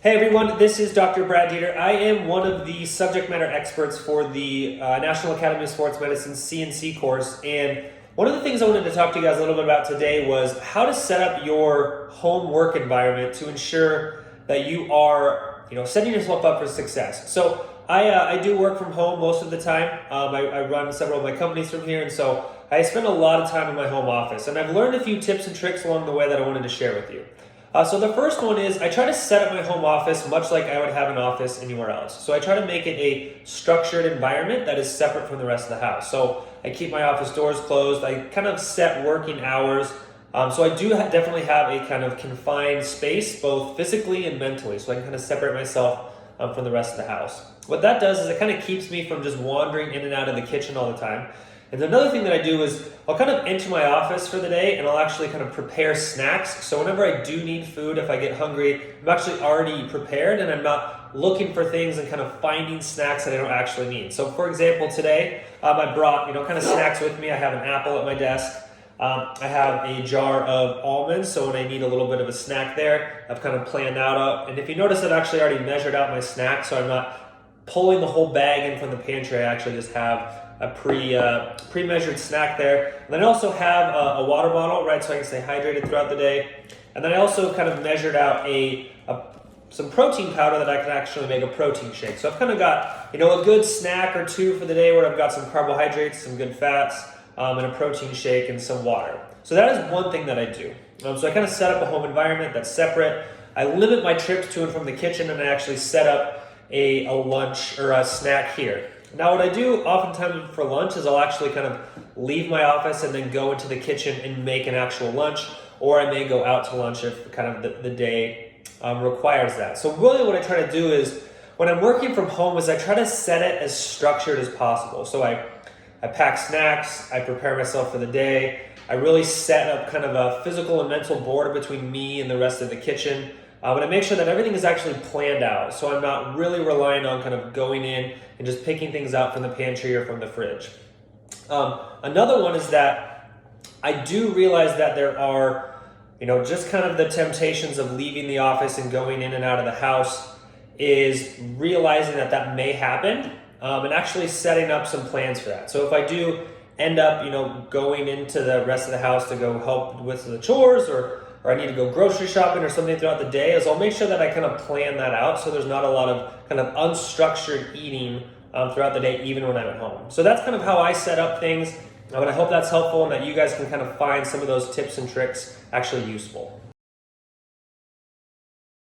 Hey everyone, this is Dr. Brad Dieter. I am one of the subject matter experts for the National Academy of Sports Medicine CNC course, and one of the things I wanted to talk to you guys a little bit about today was how to set up your home work environment to ensure that you are, setting yourself up for success. So I do work from home most of the time. I run several of my companies from here, and so I spend a lot of time in my home office, and I've learned a few tips and tricks along the way that I wanted to share with you. So the first one is I try to set up my home office much like I would have an office anywhere else. So I try to make it a structured environment that is separate from the rest of the house. So I keep my office doors closed. I kind of set working hours. So I do definitely have a kind of confined space, both physically and mentally. So I can kind of separate myself from the rest of the house. What that does is it kind of keeps me from just wandering in and out of the kitchen all the time. And another thing that I do is I'll kind of enter my office for the day and I'll actually kind of prepare snacks. So whenever I do need food, if I get hungry, I'm actually already prepared and I'm not looking for things and kind of finding snacks that I don't actually need. So for example, today I brought, kind of snacks with me. I have an apple at my desk. I have a jar of almonds, so when I need a little bit of a snack there, I've kind of planned out. And if you notice, I've actually already measured out my snack, so I'm not pulling the whole bag in from the pantry. I actually just have a pre-measured snack there. And then I also have a water bottle, right, so I can stay hydrated throughout the day. And then I also kind of measured out some protein powder that I can actually make a protein shake. So I've kind of got, a good snack or two for the day where I've got some carbohydrates, some good fats, and a protein shake and some water. So that is one thing that I do. So I kind of set up a home environment that's separate. I limit my trips to and from the kitchen, and I actually set up a lunch or a snack here. Now what I do oftentimes for lunch is I'll actually kind of leave my office and then go into the kitchen and make an actual lunch, or I may go out to lunch if kind of the day requires that. So really what I try to do is when I'm working from home is I try to set it as structured as possible. So I pack snacks, I prepare myself for the day, I really set up kind of a physical and mental border between me and the rest of the kitchen. But I make sure that everything is actually planned out, so I'm not really relying on kind of going in and just picking things out from the pantry or from the fridge. Another one is that I do realize that there are, just kind of the temptations of leaving the office and going in and out of the house is realizing that may happen and actually setting up some plans for that. So if I do end up, going into the rest of the house to go help with the chores or I need to go grocery shopping or something throughout the day, is I'll make sure that I kind of plan that out so there's not a lot of kind of unstructured eating throughout the day, even when I'm at home. So that's kind of how I set up things, and I hope that's helpful and that you guys can kind of find some of those tips and tricks actually useful.